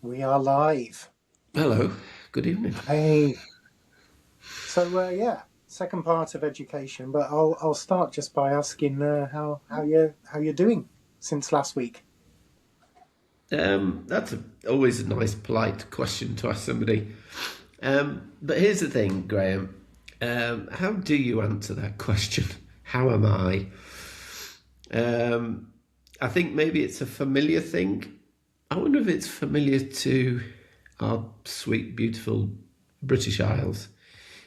We are live. Hello, good evening. Hey. So second part of education, but I'll start just by asking how you're doing since last week. Always a nice, polite question to ask somebody. But here's the thing, Graham. How do you answer that question? How am I? Um, I think maybe it's a familiar thing. I wonder if it's familiar to our sweet, beautiful British Isles.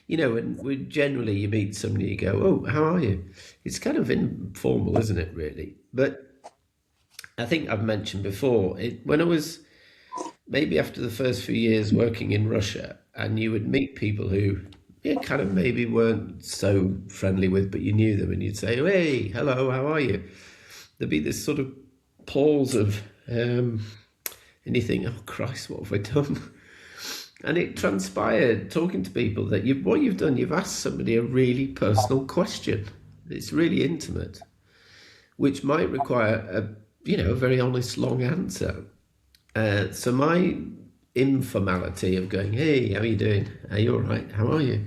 You know, and generally you meet somebody, you go, "Oh, how are you?" It's kind of informal, isn't it? Really, but I think I've mentioned before, when I was maybe after the first few years working in Russia, and you would meet people who you kind of maybe weren't so friendly with, but you knew them, and you'd say, "Oh, hey, hello, how are you?" There'd be this sort of pause of, and you think, "Oh Christ, what have I done?" And it transpired talking to people that what you've done, you've asked somebody a really personal question. It's really intimate, which might require a very honest long answer. So my informality of going, "Hey, how are you doing? Are you all right? How are you?"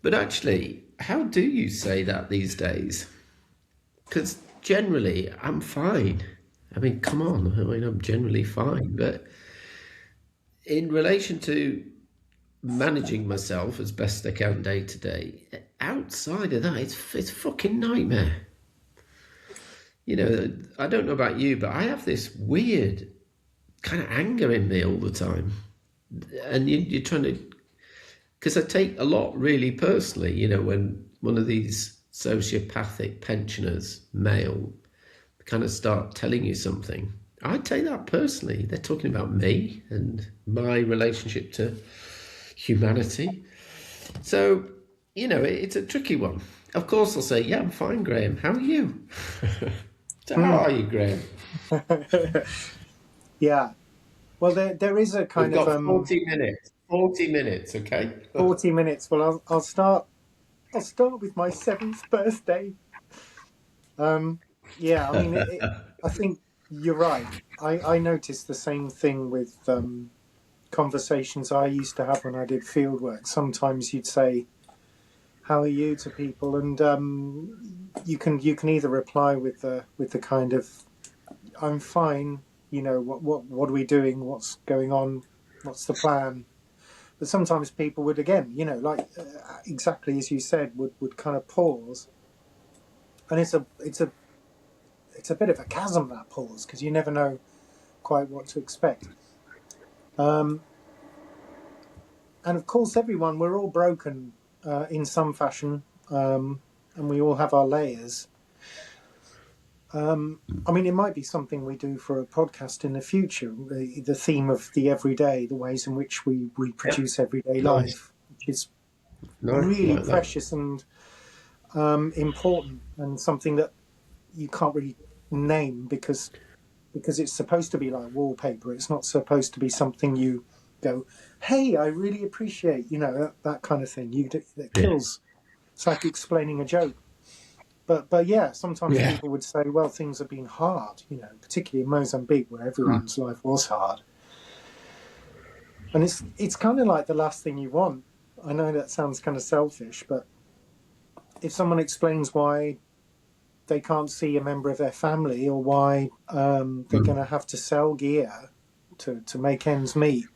But actually, how do you say that these days? Because generally, I'm fine. I mean, come on. I mean, I'm generally fine. But in relation to managing myself as best I can day to day, outside of that, it's fucking nightmare. I don't know about you, but I have this weird kind of anger in me all the time. And you're trying to, because I take a lot really personally, when one of these sociopathic pensioners, male, kind of start telling you something. I take that personally. They're talking about me and my relationship to humanity. So, it's a tricky one. Of course, I'll say, "Yeah, I'm fine, Graham. How are you?" So, how Hmm. are you, Graham? Yeah. Well, there is a We've kind of got 40 minutes. 40 minutes, okay? 40 minutes. Well, I'll start with my seventh birthday. Um, yeah. I mean, I think you're right. I noticed the same thing with conversations I used to have when I did field work. Sometimes you'd say, "How are you?" to people, and you can either reply with the kind of, "I'm fine." What are we doing? What's going on? What's the plan? But sometimes people would, again, like exactly as you said, would kind of pause, and it's a bit of a chasm, that pause, because you never know quite what to expect. Um, and of course, we're all broken in some fashion, and we all have our layers. I mean, it might be something we do for a podcast in the future. The theme of the everyday, the ways in which we Yep. reproduce everyday Nice. life, which is Nice. really Like that. precious and important, and something that you can't really name because it's supposed to be like wallpaper. It's not supposed to be something you go, "Hey, I really appreciate," that kind of thing. That Yeah. kills. It's like explaining a joke. But yeah, sometimes Yeah. people would say, "Well, things have been hard," particularly in Mozambique, where Hmm. everyone's life was hard. And it's kind of like the last thing you want. I know that sounds kind of selfish, but if someone explains why they can't see a member of their family, or why they're Hmm. going to have to sell gear to make ends meet,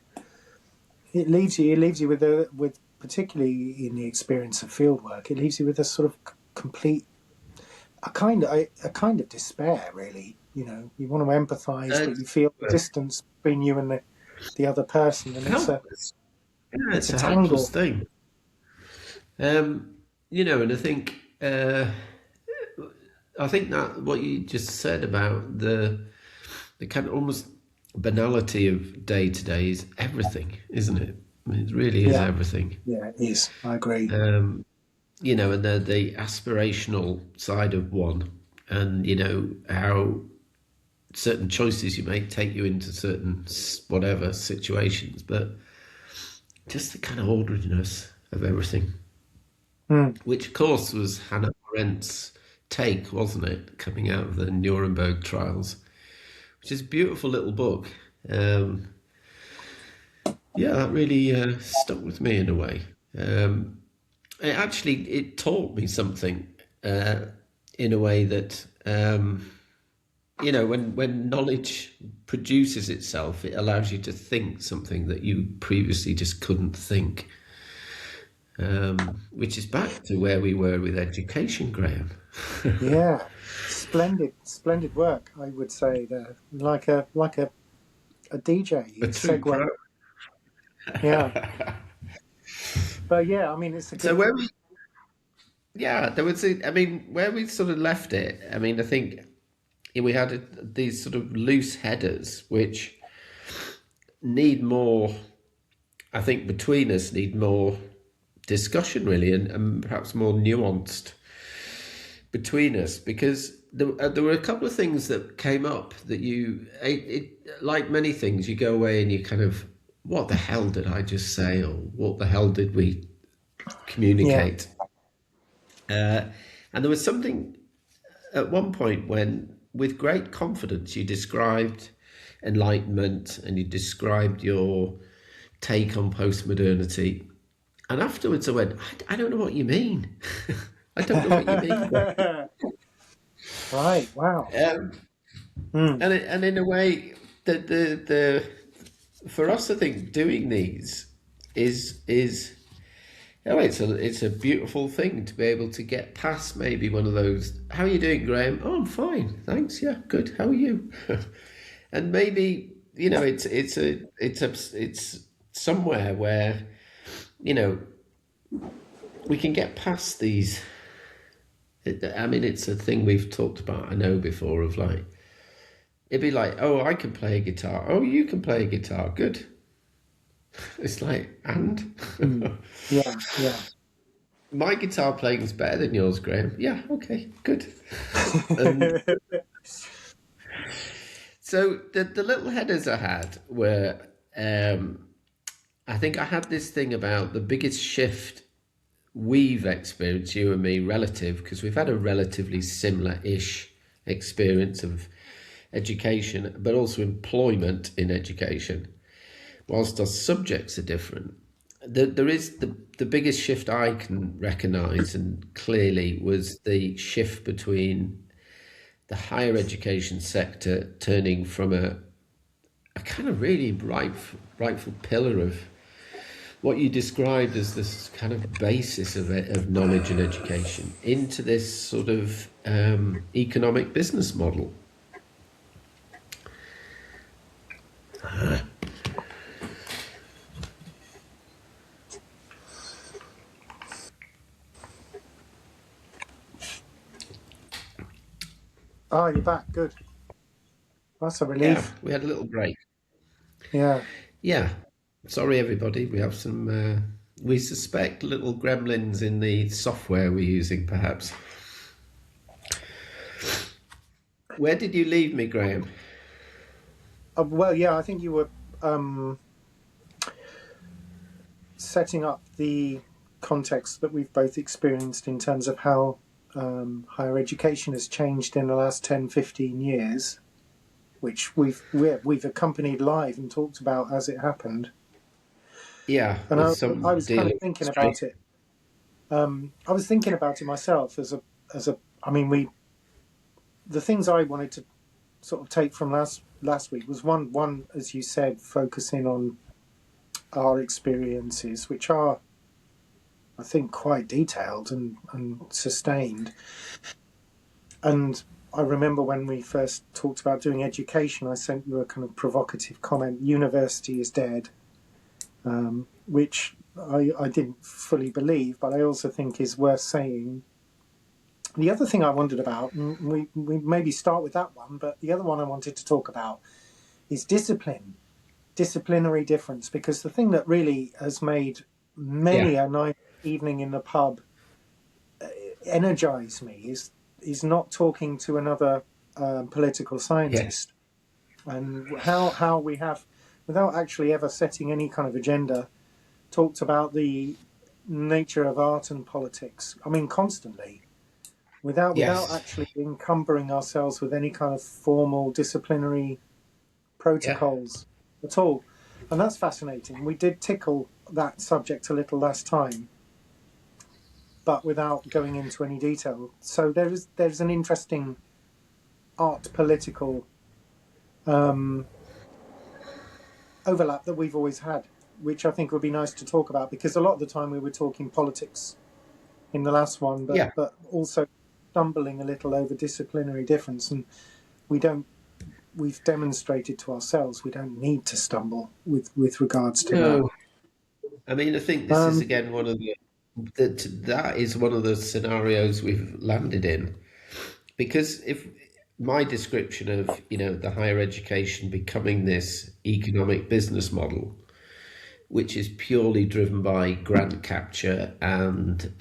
it leaves you with, particularly in the experience of fieldwork, it leaves you with a sort of complete, a kind of despair, really. You want to empathise, but you It's, feel the distance between you and the other person, and it's a helpless. Yeah, it's it's a a helpless tangle. thing. And I think that what you just said about the kind of almost banality of day to day is everything, isn't it? I mean, it really is Yeah, everything. yeah, it is. I agree. And the aspirational side of one, and how certain choices you make take you into certain whatever situations, but just the kind of ordinariness of everything, Mm. which of course was Hannah Arendt's take, wasn't it, coming out of the Nuremberg trials, which is a beautiful little book. Yeah, that really stuck with me in a way. Um, it taught me something uh, in a way that when knowledge produces itself, it allows you to think something that you previously just couldn't think. Which is back to where we were with education, Graham. Yeah, splendid, splendid work. I would say there, like a DJ. A You true segue. pro. Yeah, but yeah, I mean, it's a So good. yeah, there was. I mean, where we sort of left it. I mean, I think we had these sort of loose headers, which need more. I think between us need more discussion, really, and perhaps more nuanced between us, because there were a couple of things that came up that like many things, you go away and you kind of, what the hell did I just say, or what the hell did we Yeah, communicate? Uh, and there was something at one point when, with great confidence, you described enlightenment and you described your take on postmodernity. And afterwards, I went, I don't know what you mean. I don't know what you mean. right. Wow. Um, Mm. and in a way, the for us, I think doing these is it's a beautiful thing to be able to get past maybe one of those. How are you doing, Graham? Oh, I'm fine, thanks. Yeah, good. How are you? And maybe it's somewhere where you know we can get past these. I mean, it's a thing we've talked about. I know before of like it'd be like, oh, I can play a guitar. Oh, you can play a guitar. Good. It's like, and Mm. Yeah, yeah. my guitar playing is better than yours, Graham. Yeah, okay, good. And so the little headers I had were, I think I had this thing about the biggest shift we've experienced, you and me, relative, because we've had a relatively similar-ish experience of education, but also employment in education, whilst our subjects are different. There is the biggest shift I can recognise, and clearly was the shift between the higher education sector turning from a kind of really rightful pillar of what you described as this kind of basis of knowledge and education into this sort of economic business model. Oh, you're back. Good. That's a Yeah, relief. we had a little break. Yeah. Yeah, sorry everybody, we have some. We suspect little gremlins in the software we're using, perhaps. Where did you leave me, Graham? Well, yeah. I think you were um, setting up the context that we've both experienced in terms of how higher education has changed in the last 10, 15 years, which we've accompanied live and talked about as it happened. Yeah, And with I some was kind of dealing thinking straight. about it. I was thinking about it myself as a. I mean, the things I wanted to sort of take from last week was one as you said, focusing on our experiences, which are, I think, quite detailed and sustained. And I remember when we first talked about doing education, I sent you a kind of provocative comment: "University is dead," which I didn't fully believe, but I also think is worth saying. The other thing I wondered about, and we maybe start with that one, but the other one I wanted to talk about is discipline, disciplinary difference, because the thing that really has made Yeah, many a night evening in the pub energize me is not talking to another political yes, scientist, and how we have, without actually ever setting any kind of agenda, talked about the nature of art and politics. I mean, constantly, without yes, actually encumbering ourselves with any kind of formal disciplinary yeah, protocols at all. And that's fascinating. We did tickle that subject a little last time, but without going into any detail. So there's an interesting art political um, overlap that we've always had, which I think would be nice to talk about, because a lot of the time we were talking politics in the last one, Yeah. but also stumbling a little over disciplinary difference, and we don't. We've demonstrated to ourselves we don't need to stumble with regards to that. No, I mean, I think this is Um, again one of that is one of the scenarios we've landed in because if my description of the higher education becoming this economic business model, which is purely driven by grant capture and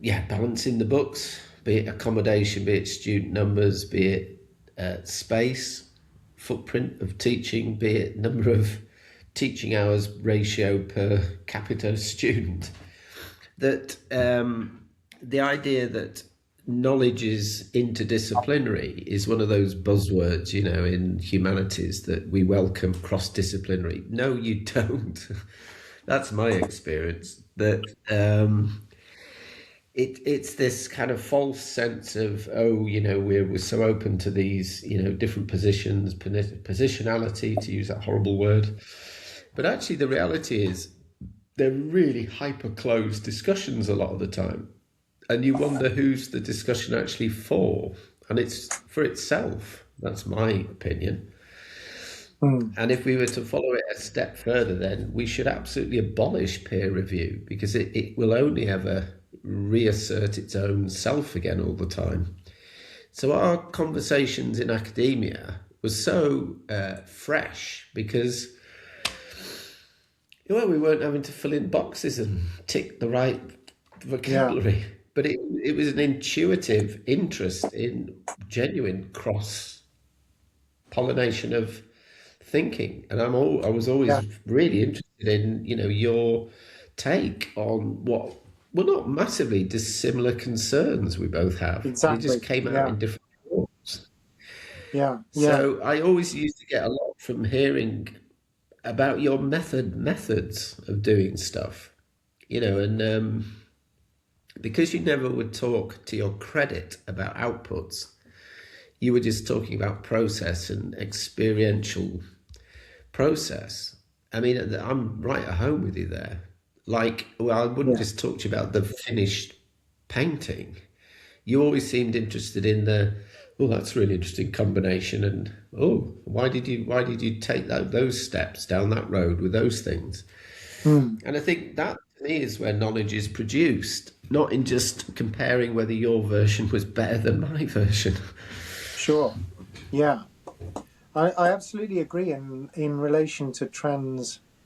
yeah, balancing the books, be it accommodation, be it student numbers, be it space, footprint of teaching, be it number of teaching hours ratio per capita student. That the idea that knowledge is interdisciplinary is one of those buzzwords, in humanities that we welcome cross disciplinary. No, you don't. That's my experience. That it's this kind of false sense of, oh, we're so open to these different positions, positionality, to use that horrible word. But actually the reality is they're really hyper closed discussions a lot of the time, and you wonder who's the discussion actually for, and it's for itself. That's my opinion. hmm, And if we were to follow it a step further, then we should absolutely abolish peer review because it will only ever reassert its own self again all the time. So our conversations in academia was so fresh because we weren't having to fill in boxes and tick the right yeah, vocabulary, but it was an intuitive interest in genuine cross pollination of thinking, and I was yeah, always really interested in your take on what were not massively dissimilar concerns we both have. They just exactly. came out Yeah, in different forms. yeah, yeah, So I always used to get a lot from hearing about your methods of doing stuff, and because you never would talk to your credit about outputs, you were just talking about process and experiential process. I mean, I'm right at home with you there. Like, well, I wouldn't yeah. just talk to you about the finished painting. You always seemed interested in oh, that's a really interesting combination, and oh, why did you take those steps down that road with those things? Hmm, And I think that to me is where knowledge is produced, not in just comparing whether your version was better than my version. sure. Yeah, I absolutely agree in relation to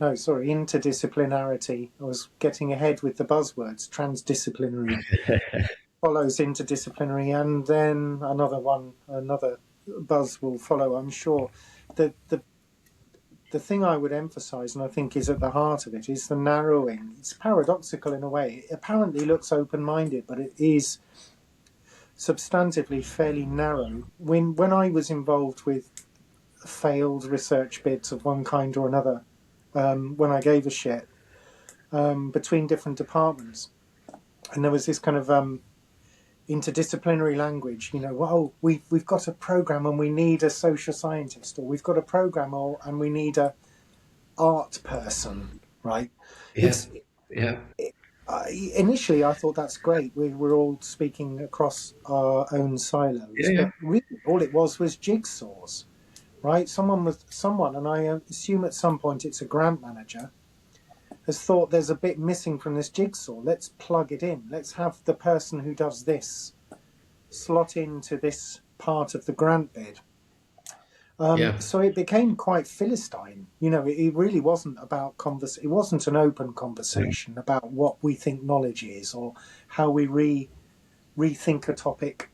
no, sorry, interdisciplinarity. I was getting ahead with the buzzwords. Transdisciplinary follows interdisciplinary, and then another buzz will follow, I'm sure. The thing I would emphasize, and I think is at the heart of it, is the narrowing. It's paradoxical in a way. It apparently looks open minded, but it is substantively fairly narrow. When I was involved with failed research bids of one kind or another, when I gave a shit between different departments, and there was this kind of interdisciplinary language. Well, we've got a program and we need a social scientist, or we've got a program and we need a art person, right? Yeah, It's yeah, initially I thought that's great. We're all speaking across our own yeah, silos, yeah. but really all it was jigsaws, right? Someone, and I assume at some point it's a grant manager, has thought there's a bit missing from this jigsaw. Let's plug it in. Let's have the person who does this slot into this part of the grant bid. Yeah. So it became quite philistine. It really wasn't about It wasn't an open conversation about what we think knowledge is or how we rethink a topic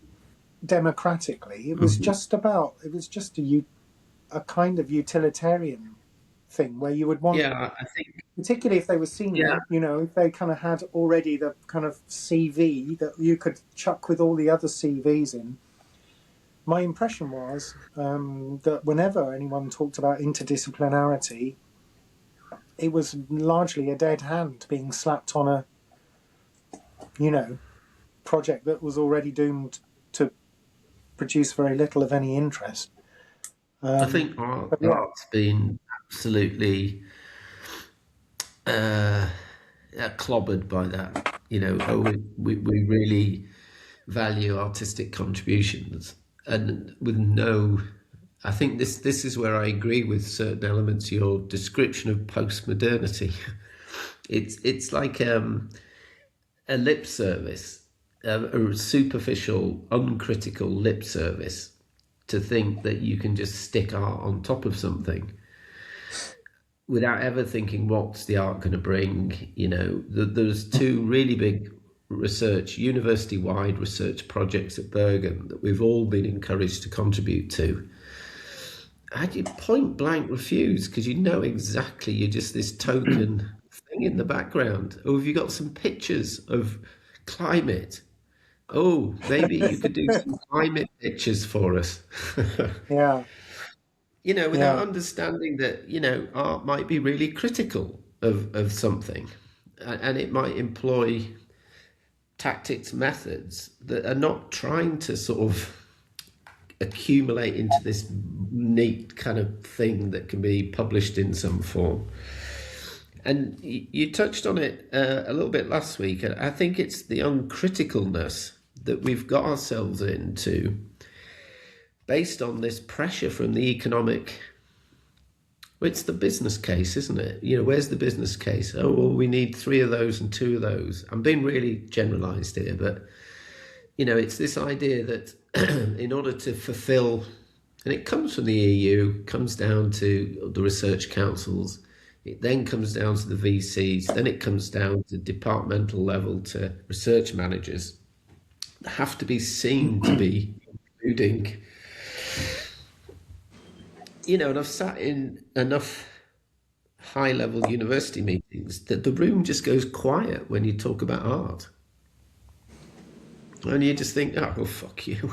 democratically. It was Mhm. just about. It was just a kind of utilitarian thing where you would want, Yeah, I think, particularly if they were yeah, senior, if they kind of had already the kind of CV that you could chuck with all the other CVs in, my impression was that whenever anyone talked about interdisciplinarity, it was largely a dead hand being slapped on a, you know, project that was already doomed to produce very little of any interest. I Um, think art, but yeah, art's been absolutely uh, clobbered by that. Oh, we really value artistic contributions, and with no. I think this is where I agree with certain elements of your description of post-modernity. It's like a lip service, a superficial, uncritical lip service to think that you can just stick art on top of something without ever thinking what's the art going to bring. There's two really big university-wide research projects at Bergen that we've all been encouraged to contribute to. How do you point blank refuse? Because you know exactly you're just this token thing in the background. Oh, have you got some pictures of climate? Oh, maybe you could do some climate pictures for us. yeah, Without yeah, understanding that, art might be really critical of something, and it might employ tactics, methods that are not trying to sort of accumulate into this neat kind of thing that can be published in some form. And you touched on it a little bit last week, and I think it's the uncriticalness that we've got ourselves into based on this pressure from the economic. Well, it's the business case, isn't it? Where's the business case? Oh, well, we need 3 of those and 2 of those. I'm being really generalized here, but it's this idea that in order to fulfill, and it comes from the EU, comes down to the research councils, it then comes down to the VCs, then it comes down to departmental level to research managers, have to be seen to be including. And I've sat in enough high level university meetings that the room just goes quiet when you talk about art. And you just think, oh, well, fuck you.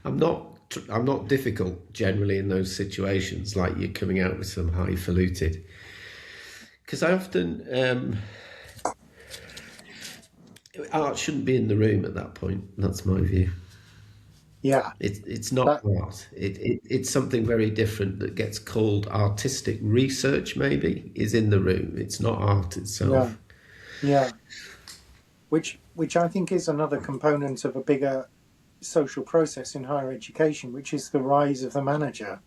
I'm not difficult generally in those situations, like you're coming out with some highfalutin. Because I often, art shouldn't be in the room at that point. That's my view. yeah. It's not That art. It's something very different that gets called artistic research, maybe, is in the room. It's not art yeah, itself. yeah. Which I think is another component of a bigger social process in higher education, which is the rise of the manager.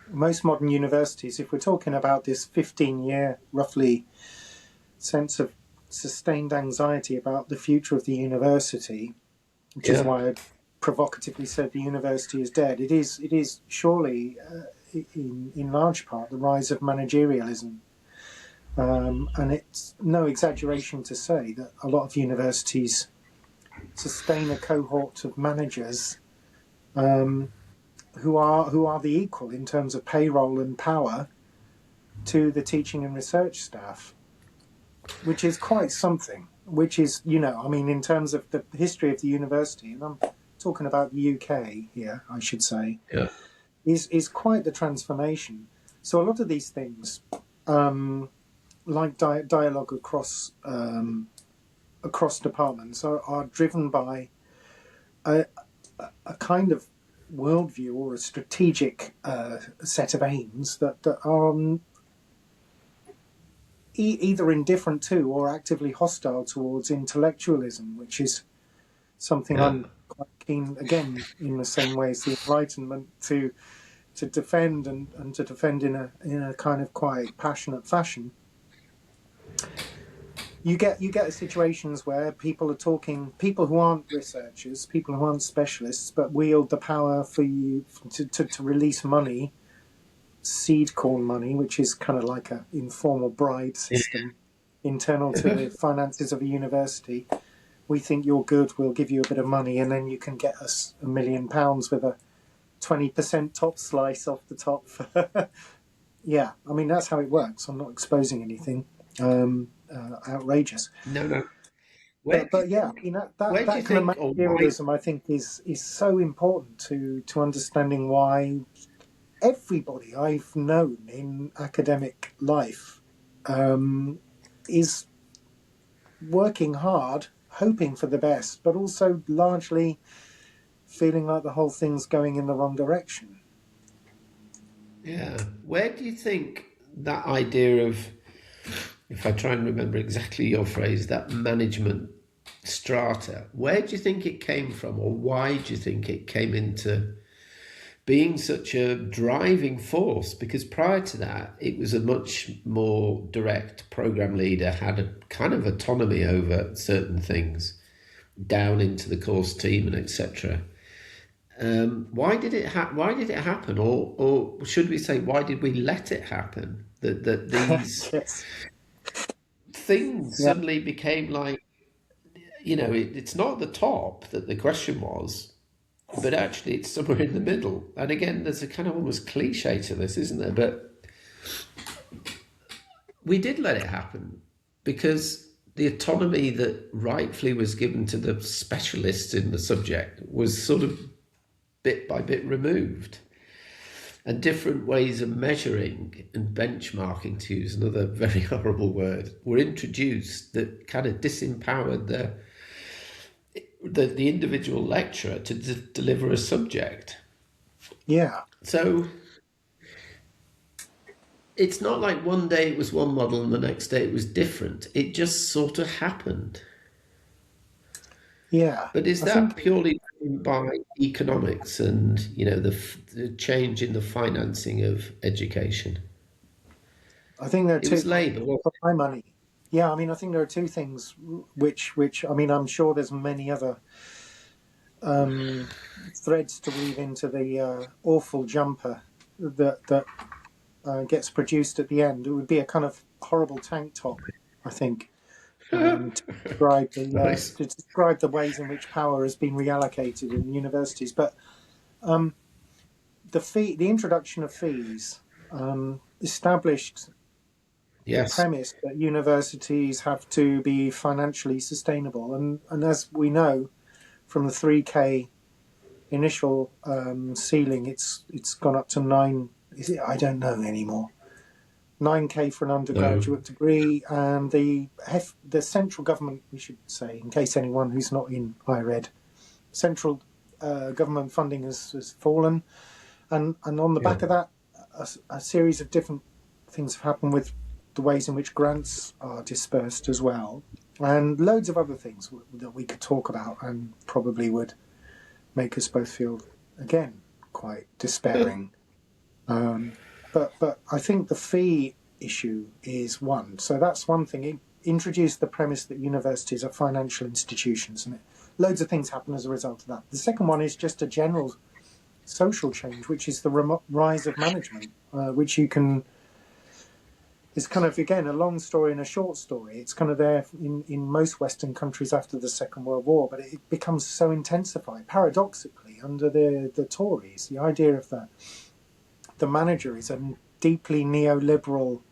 Most modern universities, if we're talking about this 15-year roughly sense of sustained anxiety about the future of the university, which is Yeah. why I provocatively said the university is dead. It is surely, in large part, the rise of managerialism, and it's no exaggeration to say that a lot of universities sustain a cohort of managers um, who are the equal in terms of payroll and power to the teaching and research staff, which is quite something. Which is, I mean, in terms of the history of the university, and I'm talking about the UK here, I should say, Yeah. is quite the transformation. So a lot of these things, like dialogue across departments, are driven by a, a kind of worldview or a strategic set of aims that are either indifferent to or actively hostile towards intellectualism, which is something Yeah. I'm quite keen, again, in the same way as the Enlightenment, to defend and to defend in a kind of quite passionate fashion. You get situations where people who aren't researchers, people who aren't specialists, but wield the power for you to release money, seed corn money, which is kind of like a informal bribe system internal to the finances of a university. We think you're good, we'll give you a bit of money, and then you can get us £1 million with a 20% top slice off the top. Yeah, I mean, that's how it works. I'm not exposing anything outrageous. No, no. Where do you but yeah, think? that Where do you that kind of think, or why? managerialism, I think, is so important to understanding why everybody I've known in academic life um, is working hard, hoping for the best, but also largely feeling like the whole thing's going in the wrong direction. Yeah, where do you think that idea of, if I try and remember exactly your phrase, that management strata, where do you think it came from, or why do you think it came into being such a driving force? Because prior to that, it was a much more direct program leader, had a kind of autonomy over certain things, down into the course team and etc. Why did it happen, or should we say, why did we let it happen? That these Yes. things Yeah. suddenly became like, it's not at the top that the question was, but actually it's somewhere in the middle. And again, there's a kind of almost cliche to this, isn't there? But we did let it happen because the autonomy that rightfully was given to the specialists in the subject was sort of bit by bit removed. And different ways of measuring and benchmarking, to use another very horrible word, were introduced that kind of disempowered the individual lecturer to deliver a subject. Yeah. So it's not like one day it was one model and the next day it was different. It just sort of happened. Yeah. But is I think that purely driven by economics and the change in the financing of education? I think there are It two was Labour, wasn't for my money. Yeah, I mean, I think there are two things which I mean, I'm sure there's many other um, threads to weave into the awful jumper that gets produced at the end. It would be a kind of horrible tank top, I think, it? Nice. to describe the ways in which power has been reallocated in universities. But the introduction of fees, established the Yes. premise that universities have to be financially sustainable, and as we know from the 3K initial ceiling, it's gone up to nine. Is it? I don't know anymore. 9K for an No. undergraduate degree, and the central government, we should say, in case anyone who's not in higher ed, central government funding has fallen, and on the Yeah. back of that, a series of different things have happened with the ways in which grants are dispersed as well, and loads of other things that we could talk about and probably would make us both feel again quite despairing. But I think the fee issue is one. So that's one thing. It introduced the premise that universities are financial institutions, and loads of things happen as a result of that. The second one is just a general social change, which is the rise of management, which you can. It's kind of again a long story and a short story. It's kind of there in most Western countries after the Second World War, but it becomes so intensified paradoxically under the Tories. The idea of the manager is a deeply neoliberal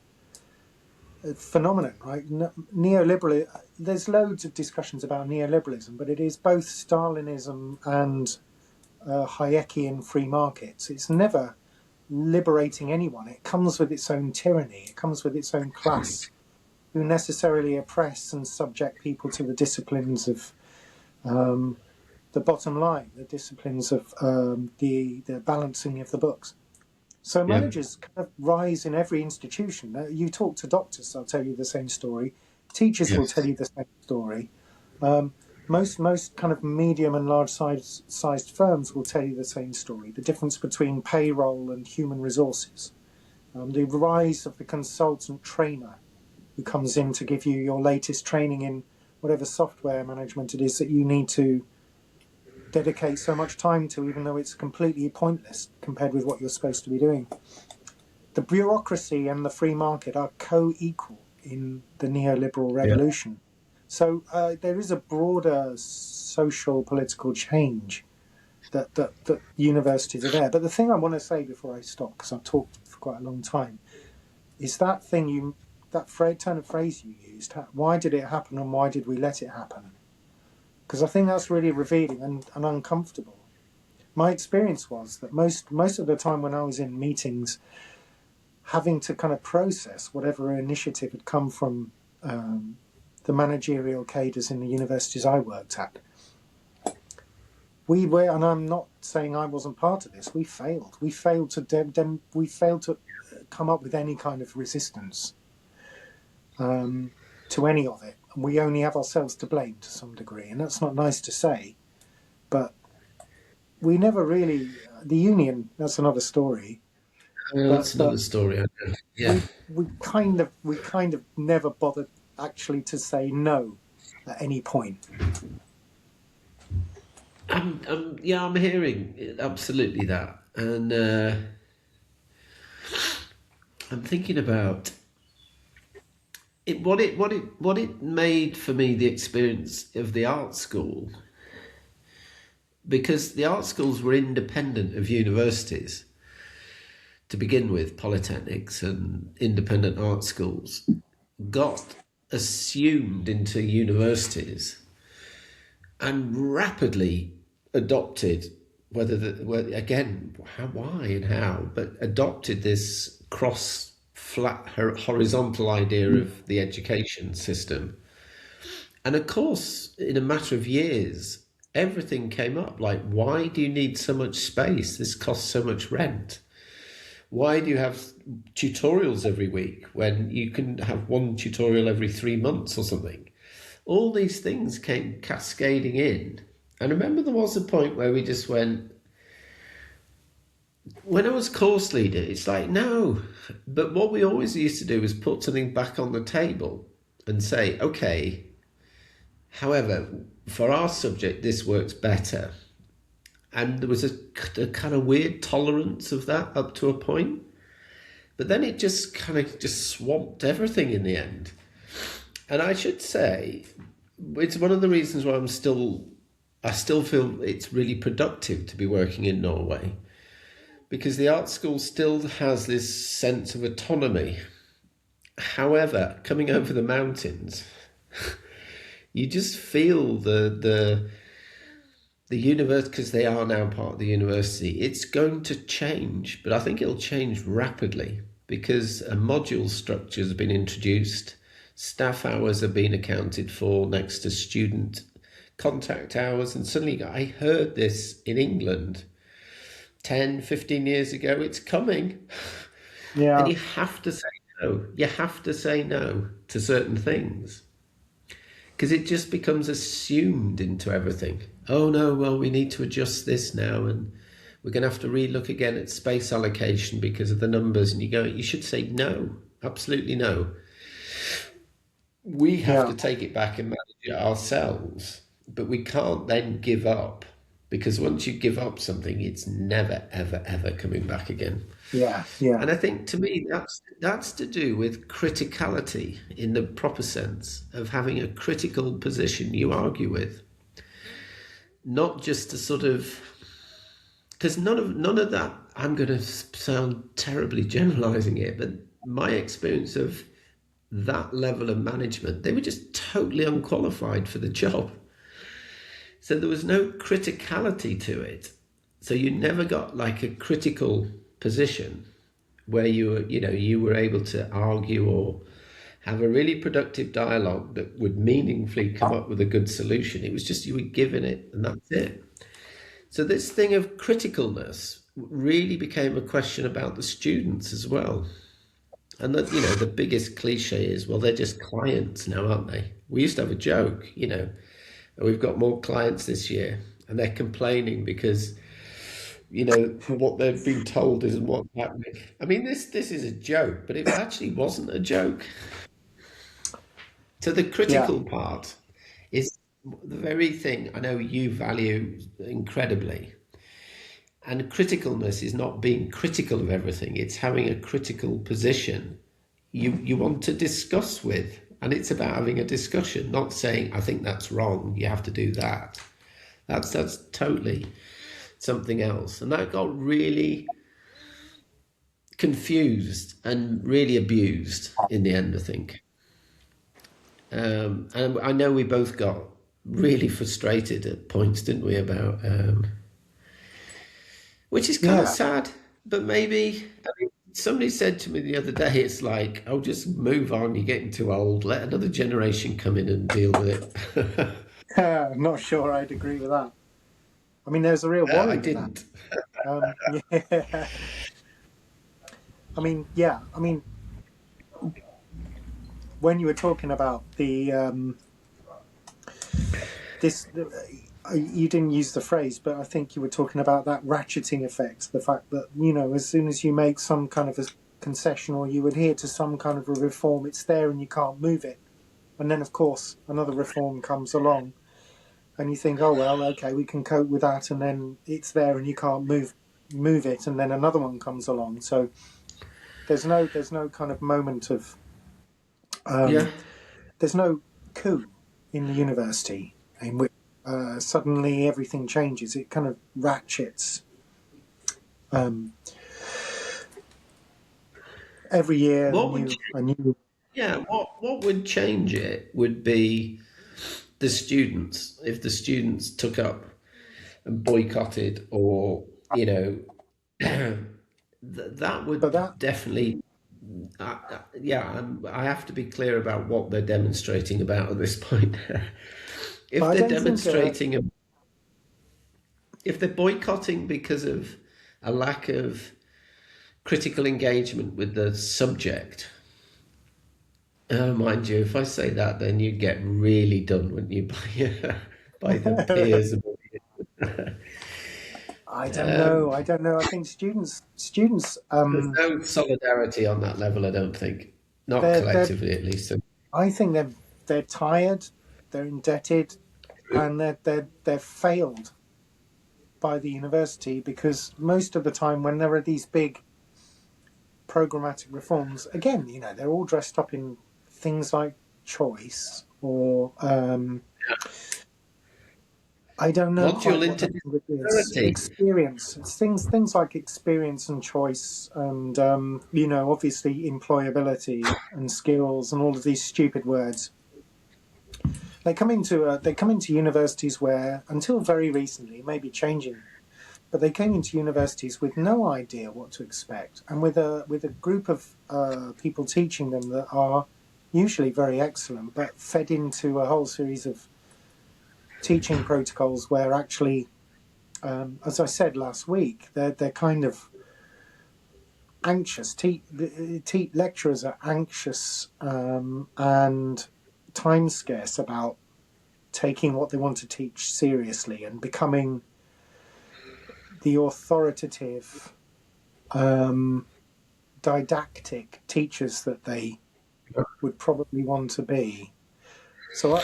phenomenon, right? Neoliberal. There's loads of discussions about neoliberalism, but it is both Stalinism and Hayekian free markets. It's never liberating anyone. It comes with its own tyranny. It comes with its own class, who necessarily oppress and subject people to the disciplines of um, the bottom line, the disciplines of the balancing of the books. So Yeah. managers kind of rise in every institution. You talk to doctors, they'll tell you the same story. Teachers will tell Yes. you the same story. Um, most kind of medium and large sized firms will tell you the same story. The difference between payroll and human resources. The rise of the consultant trainer who comes in to give you your latest training in whatever software management it is that you need to dedicate so much time to, even though it's completely pointless compared with what you're supposed to be doing. The bureaucracy and the free market are co-equal in the neoliberal Yeah. revolution. So there is a broader social political change that universities are there. But the thing I want to say before I stop, because I've talked for quite a long time, is that turn of phrase you used. Why did it happen, and why did we let it happen? because I think that's really revealing and uncomfortable. My experience was that most of the time when I was in meetings, having to kind of process whatever initiative had come from the managerial cadres in the universities I worked at, we were, and I'm not saying I wasn't part of this. We failed. We failed to come up with any kind of resistance to any of it, and we only have ourselves to blame to some degree. And that's not nice to say, but we never really. The union. That's another story. That's another But story. I know. Yeah. we kind of never bothered actually to say no at any point. Yeah, I'm hearing absolutely that, and I'm thinking about it. What it made for me the experience of the art school, because the art schools were independent of universities to begin with, polytechnics and independent art schools got assumed into universities and rapidly adopted again, why and how, but adopted this cross flat horizontal idea of the education system. And of course, in a matter of years, everything came up like, why do you need so much space? This costs so much rent. Why do you have tutorials every week when you can have one tutorial every 3 months or something? All these things came cascading in. And I remember there was a point where we just went, when I was course leader, it's like, no. But what we always used to do was put something back on the table and say, okay, however, for our subject, this works better. And there was a kind of weird tolerance of that up to a point. But then it just kind of just swamped everything in the end. And I should say, it's one of the reasons why I still feel it's really productive to be working in Norway, because the art school still has this sense of autonomy. However, coming over the mountains, you just feel the university, because they are now part of the university. It's going to change, but I think it'll change rapidly because a module structure has been introduced. Staff hours are being accounted for next to student contact hours. And suddenly I heard this in England 10, 15 years ago. It's coming. And Yeah, you have to say no. You have to say no to certain things because it just becomes assumed into everything. Oh no, well, we need to adjust this now, and we're going to have to relook again at space allocation because of the numbers. And you should say no, absolutely no. We have yeah, to take it back and manage it ourselves, but we can't then give up, because once you give up something, it's never, ever, ever coming back again. yeah, yeah, And I think to me that's to do with criticality in the proper sense of having a critical position you argue with, not just to sort of, because none of that. I'm going to sound terribly generalizing it, but my experience of that level of management, they were just totally unqualified for the job. So there was no criticality to it. So you never got like a critical position where you were able to argue or have a really productive dialogue that would meaningfully come up with a good solution. It was just you were given it and that's it. So this thing of criticalness really became a question about the students as well. And that, the biggest cliche is, well, they're just clients now, aren't they? We used to have a joke, we've got more clients this year and they're complaining because, what they've been told isn't what's happening. I mean, this is a joke, but it actually wasn't a joke. So the yeah, critical part is the very thing I know you value incredibly. And criticalness is not being critical of everything, it's having a critical position you want to discuss with. And it's about having a discussion, not saying, I think that's wrong, you have to do that. That's totally something else. And that got really confused and really abused in the end, I think. And I know we both got really frustrated at points, didn't we? About which is kind of Yeah. sad, but maybe. I mean, somebody said to me the other day, it's like, "Oh, just move on. You're getting too old. Let another generation come in and deal with it." I'm not sure I'd agree with that. I mean, there's a real I worry with that. didn't. Yeah. I mean, yeah. I mean, when you were talking about the this, you didn't use the phrase, but I think you were talking about that ratcheting effect. The fact that, as soon as you make some kind of a concession or you adhere to some kind of a reform, it's there and you can't move it. And then, of course, another reform comes along, and you think, oh well, okay, we can cope with that, and then it's there and you can't move it, and then another one comes along. So there's no kind of moment of Yeah. um, there's no coup in the university in which suddenly everything changes. It kind of ratchets um, every year. What would? A new. Yeah. What would change it would be the students. If the students took up and boycotted, or that But would that, definitely. Yeah, I have to be clear about what they're demonstrating about at this point. but if I they're don't think. demonstrating, if they're boycotting because of a lack of critical engagement with the subject, mind you, if I say that, then you'd get really done, wouldn't you, by the peers? I don't know. Um, I don't know. I think students there's no solidarity on that level, I don't think. Not they're collectively, at least. So, I think they're tired, they're indebted, and they're failed by the university, because most of the time when there are these big programmatic reforms, again, they're all dressed up in things like choice or I don't know module quite what that word is. interdisciplinarity. Experience. It's things like experience and choice, and obviously employability and skills and all of these stupid words. They come into universities where, until very recently, maybe changing, but they came into universities with no idea what to expect, and with a group of people teaching them that are usually very excellent, but fed into a whole series of teaching protocols where actually, as I said last week, they're kind of anxious. Lecturers are anxious and time scarce about taking what they want to teach seriously and becoming the authoritative, um, didactic teachers that they would probably want to be. So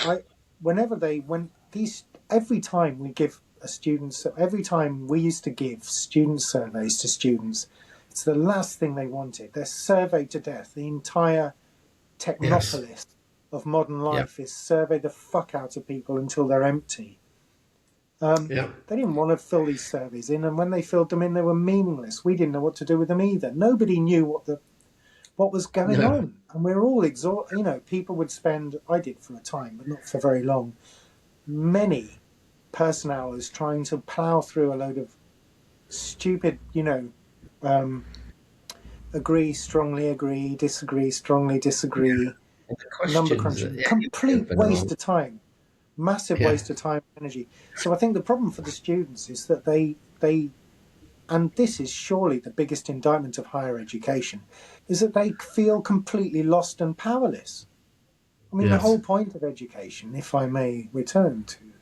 every time we give a student, every time we used to give student surveys to students, it's the last thing they wanted. They're surveyed to death. The entire Yes. technopolis of modern Yeah. life is survey the fuck out of people until they're empty. Yeah. They didn't want to fill these surveys in, and when they filled them in, they were meaningless. We didn't know what to do with them either. Nobody knew what was going No. on, and we were all exhausted. People would spend. I did for a time, but not for very long. Many person hours trying to plow through a load of stupid, um, agree, strongly agree, disagree, strongly disagree, And the number questions, crunching, anyway, complete are waste banal. of time, massive Yeah. waste of time and energy. So I think the problem for the students is that they and this is surely the biggest indictment of higher education, is that they feel completely lost and powerless. I mean, the Yes. whole point of education, if I may return to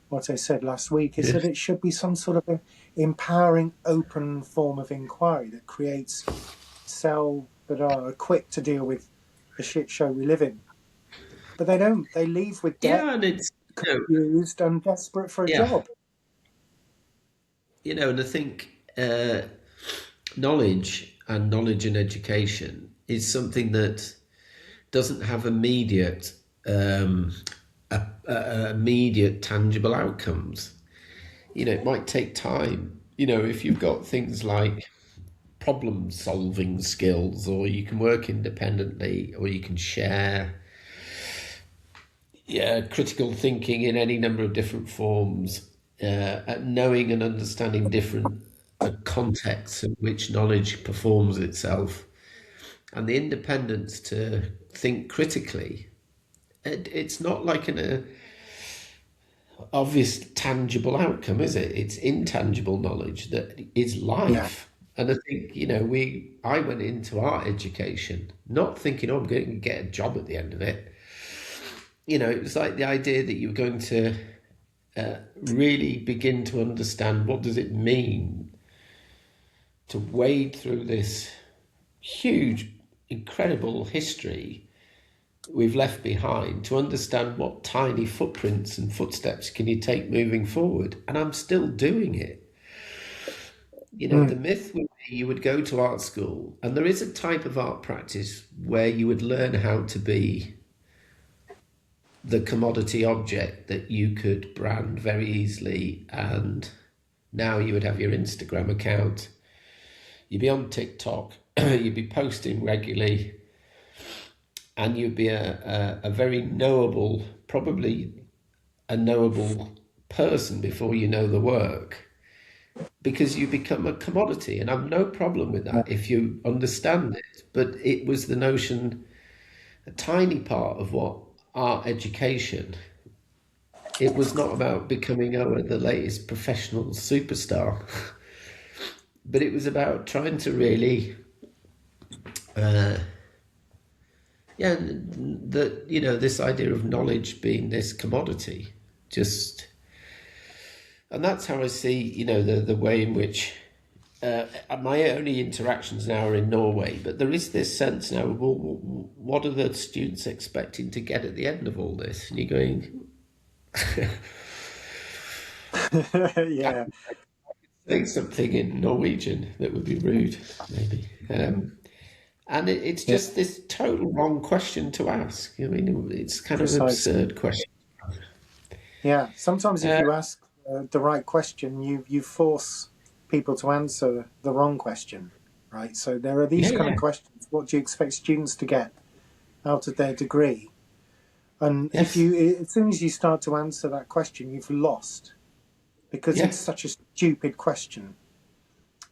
what I said last week, is that Yes. it should be some sort of a empowering, open form of inquiry that creates cells that are equipped to deal with the shit show we live in. But they don't. They leave with debt, Yeah, and it's confused, and desperate for a yeah, job. and I think knowledge and education is something that doesn't have um, immediate tangible outcomes. It might take time. If you've got things like problem solving skills, or you can work independently, or you can share yeah, critical thinking in any number of different forms, at knowing and understanding different contexts in which knowledge performs itself, and the independence to think critically. It's not like an obvious tangible outcome, is it? It's intangible knowledge that is Yeah. life. And I think, I went into art education not thinking, oh, I'm going to get a job at the end of it. It was like the idea that you were going to really begin to understand what does it mean to wade through this huge, incredible history we've left behind, to understand what tiny footprints and footsteps can you take moving forward. And I'm still doing it. The Mm. myth would be you would go to art school, and there is a type of art practice where you would learn how to be the commodity object that you could brand very easily. And now you would have your Instagram account, you'd be on TikTok, you'd be posting regularly, and you'd be a very knowable, probably a knowable person before you know the work, because you become a commodity. And I've no problem with Yeah. that if you understand it. But it was the notion, a tiny part of what art education, it was not about becoming the latest professional superstar, but it was about trying to really, yeah, that this idea of knowledge being this commodity, just, and that's how I see the way in which my only interactions now are in Norway, but there is this sense now, well, what are the students expecting to get at the end of all this? And you're going, I Yeah. think something in Norwegian that would be rude, maybe. And it's Yeah. just this total wrong question to ask. I mean, it's kind of an Precisely. absurd question. Yeah. Sometimes if Uh, you ask the right question, you force people to answer the wrong question, right? So there are these yeah, kind of yeah, questions. What do you expect students to get out of their degree? And if yes, you, as soon as you start to answer that question, you've lost because yeah, it's such a stupid question.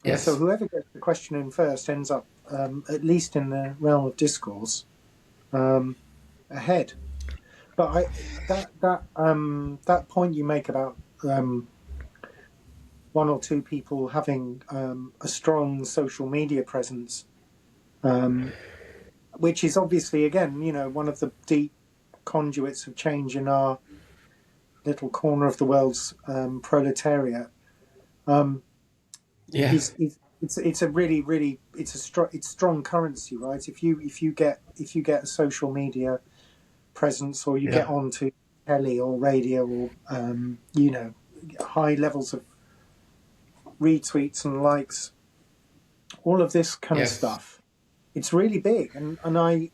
So yes, whoever gets the question in first ends up, at least in the realm of discourse, um, ahead. But that point you make about one or two people having a strong social media presence, um, which is obviously again, one of the deep conduits of change in our little corner of the world's proletariat. Um, yeah, it's a really it's strong currency, right? If you get a social media presence, or you yeah, get onto telly or radio, or high levels of retweets and likes, all of this kind of yes, stuff, it's really big. And I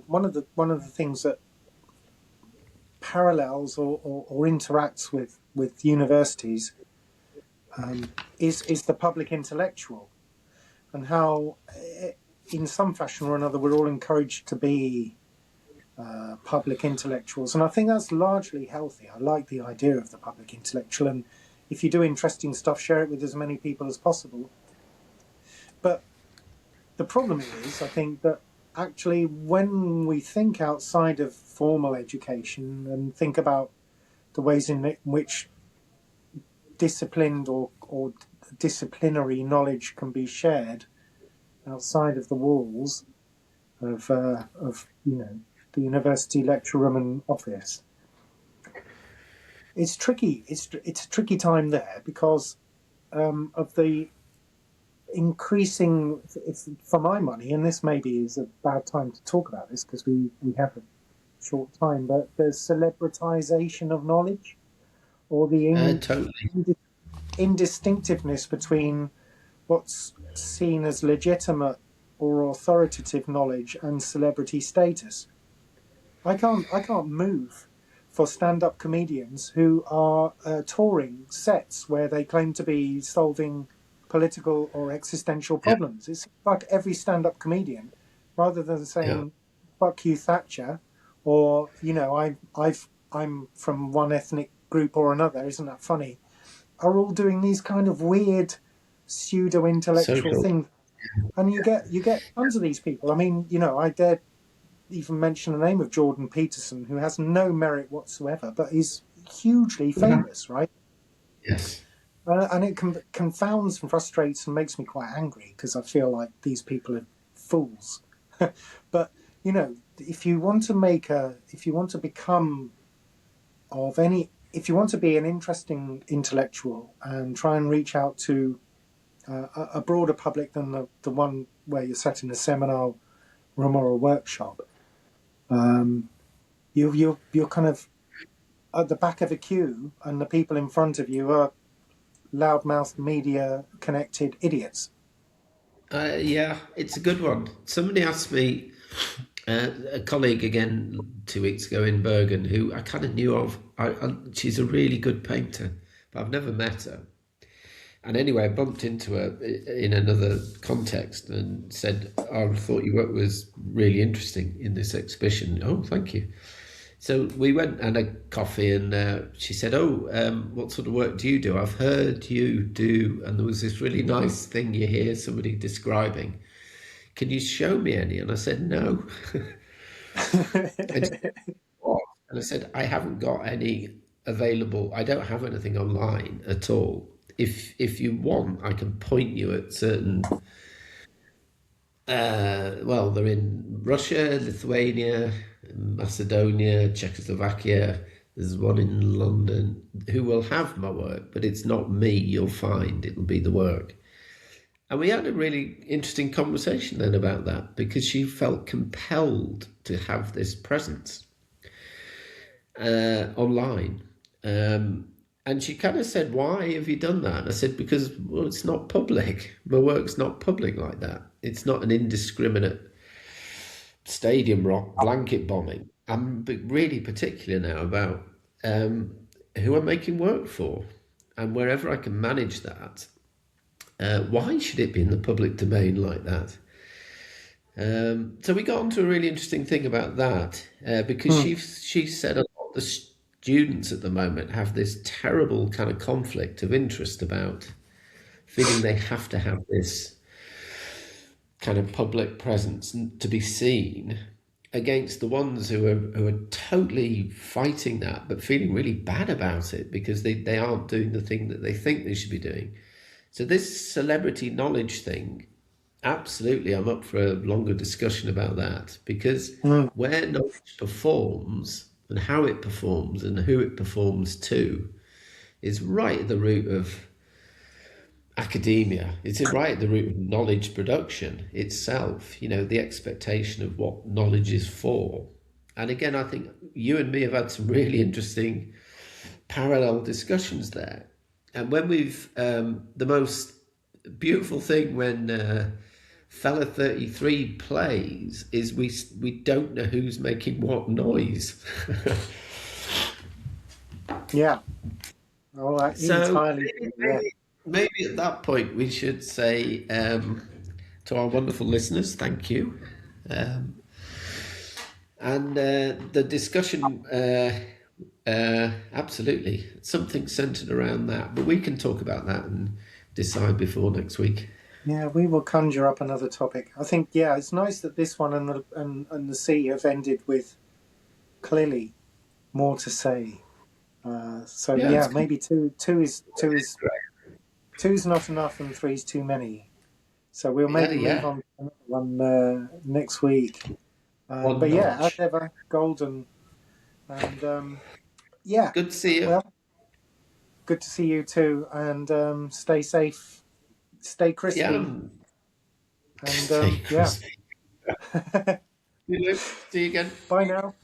one of the things that parallels or interacts with universities, is the public intellectual, and how, in some fashion or another, we're all encouraged to be public intellectuals. And I think that's largely healthy. I like the idea of the public intellectual, and if you do interesting stuff, share it with as many people as possible. But the problem is, I think that actually, when we think outside of formal education and think about the ways in which disciplined or disciplinary knowledge can be shared outside of the walls of the university lecture room and office, it's tricky. It's a tricky time there because of the increasing. It's for my money, and this maybe is a bad time to talk about this because we have a short time. But the celebritization of knowledge, or the totally, indistinctiveness between what's seen as legitimate or authoritative knowledge and celebrity status. I can't move for stand-up comedians who are touring sets where they claim to be solving political or existential yeah, problems. It's like every stand-up comedian, rather than yeah, saying "fuck you, Thatcher," or I'm from one ethnic group or another. Isn't that funny? Are all doing these kind of weird pseudo intellectual Social. things, and you get tons of these people. I mean, I dare even mention the name of Jordan Peterson, who has no merit whatsoever, but is hugely Mhm. famous, right? Yes. And it confounds and frustrates and makes me quite angry because I feel like these people are fools. But if you want to become of any, if you want to be an interesting intellectual and try and reach out to a broader public than the one where you're sat in a seminar room or a workshop, um, you're kind of at the back of a queue, and the people in front of you are loudmouth media connected idiots. Yeah, it's a good one. Somebody asked me, a colleague again 2 weeks ago in Bergen, who I kind of knew of. She's a really good painter, but I've never met her. And anyway, I bumped into her in another context and said, "Oh, I thought your work was really interesting in this exhibition." Oh, thank you. So we went and had a coffee, and she said, "Oh, what sort of work do you do? I've heard you do," and there was this really nice thing you hear somebody describing. Can you show me any? And I said, "No." And she said, "What?" And I said, "I haven't got any available. I don't have anything online at all. If you want, I can point you at certain. Well, they're in Russia, Lithuania, Macedonia, Czechoslovakia. There's one in London who will have my work, but it's not me. You'll find it'll be the work." And we had a really interesting conversation then about that because she felt compelled to have this presence online. And she kind of said, "Why have you done that?" And I said, "Because, well, it's not public. My work's not public like that. It's not an indiscriminate stadium rock blanket bombing. I'm really particular now about who I'm making work for. And wherever I can manage that, why should it be in the public domain like that?" So we got onto a really interesting thing about that because Hmm. she said a lot of the students at the moment have this terrible kind of conflict of interest about feeling they have to have this kind of public presence to be seen against the ones who are totally fighting that but feeling really bad about it because they aren't doing the thing that they think they should be doing. So this celebrity knowledge thing, absolutely, I'm up for a longer discussion about that because Hmm. where knowledge performs and how it performs and who it performs to is right at the root of academia. It's right at the root of knowledge production itself, the expectation of what knowledge is for. And again, I think you and me have had some really interesting parallel discussions there. And when the most beautiful thing when Fella 33 plays is we don't know who's making what noise. Yeah. Oh, I So entirely agree. Yeah. maybe at that point we should say to our wonderful listeners, thank you. Um, and the discussion, absolutely, something centered around that. But we can talk about that and decide before next week. Yeah, we will conjure up another topic. I think, yeah, it's nice that this one and the sea have ended with clearly more to say. So Yeah, it's yeah, good. maybe two's not enough and three's too many. So we'll Yeah, maybe move yeah. on to another one next week. One But yeah, as notch. ever, golden. And yeah, Good to see you. well, good to see you too. And stay safe, stay Yeah, crispy. And stay yeah, crispy. You know, see you again. bye now.